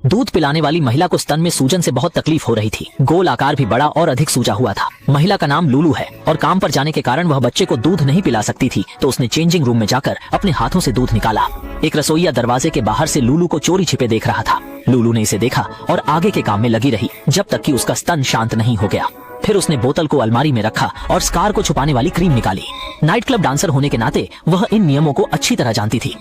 दूध पिलाने वाली महिला को स्तन में सूजन से बहुत तकलीफ हो रही थी। गोल आकार भी बड़ा और अधिक सूजा हुआ था। महिला का नाम लूलू है और काम पर जाने के कारण वह बच्चे को दूध नहीं पिला सकती थी, तो उसने चेंजिंग रूम में जाकर अपने हाथों से दूध निकाला। एक रसोईया दरवाजे के बाहर से लूलू को चोरी छिपे देख रहा था। लूलू ने इसे देखा और आगे के काम में लगी रही जब तक कि उसका स्तन शांत नहीं हो गया। फिर उसने बोतल को अलमारी में रखा और स्कार को छुपाने वाली क्रीम निकाली। नाइट क्लब डांसर होने के नाते वह इन नियमों को अच्छी तरह जानती थी।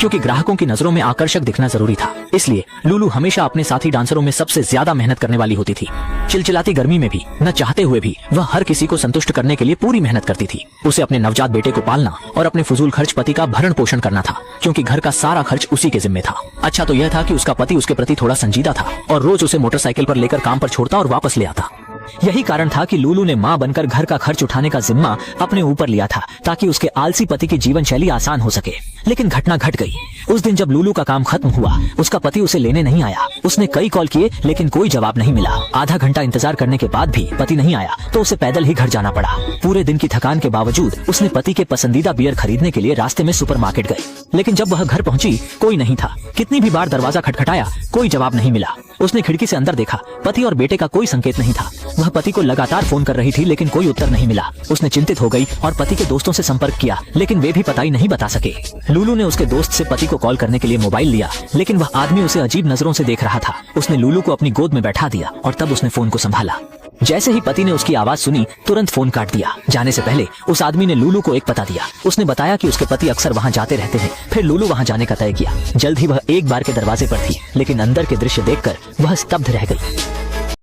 क्योंकि ग्राहकों की नजरों में आकर्षक दिखना जरूरी था, इसलिए लूलू हमेशा अपने साथी डांसरों में सबसे ज्यादा मेहनत करने वाली होती थी। चिलचिलाती गर्मी में भी न चाहते हुए भी वह हर किसी को संतुष्ट करने के लिए पूरी मेहनत करती थी। उसे अपने नवजात बेटे को पालना और अपने फजूल खर्च पति का भरण पोषण करना था, क्योंकि घर का सारा खर्च उसी के जिम्मे था। अच्छा तो यह था कि उसका पति उसके प्रति थोड़ा संजीदा था और रोज उसे मोटरसाइकिल पर लेकर काम पर छोड़ता और वापस ले आता। यही कारण था कि लूलू ने मां बनकर घर का खर्च उठाने का जिम्मा अपने ऊपर लिया था, ताकि उसके आलसी पति की जीवन शैली आसान हो सके। लेकिन घटना घट गई। उस दिन जब लूलू का काम खत्म हुआ, उसका पति उसे लेने नहीं आया। उसने कई कॉल किए लेकिन कोई जवाब नहीं मिला। आधा घंटा इंतजार करने के बाद भी पति नहीं आया तो उसे पैदल ही घर जाना पड़ा। पूरे दिन की थकान के बावजूद उसने पति के पसंदीदा बियर खरीदने के लिए रास्ते में सुपरमार्केट गई। लेकिन जब वह घर पहुंची, कोई नहीं था। कितनी भी बार दरवाजा खटखटाया, कोई जवाब नहीं मिला। उसने खिड़की से अंदर देखा, पति और बेटे का कोई संकेत नहीं था। वह पति को लगातार फोन कर रही थी लेकिन कोई उत्तर नहीं मिला। उसने चिंतित हो गई और पति के दोस्तों से संपर्क किया, लेकिन वे भी पता ही नहीं बता सके। लूलू ने उसके दोस्त से पति को कॉल करने के लिए मोबाइल लिया, लेकिन वह आदमी उसे अजीब नजरों से देख रहा था। उसने लूलू को अपनी गोद में बैठा दिया और तब उसने फोन को संभाला। जैसे ही पति ने उसकी आवाज सुनी, तुरंत फोन काट दिया। जाने से पहले उस आदमी ने लूलू को एक पता दिया। उसने बताया कि उसके पति अक्सर वहां जाते रहते हैं। फिर लूलू वहां जाने का तय किया। जल्द ही वह एक बार के दरवाजे पर थी, लेकिन अंदर के दृश्य देखकर वह स्तब्ध रह गई।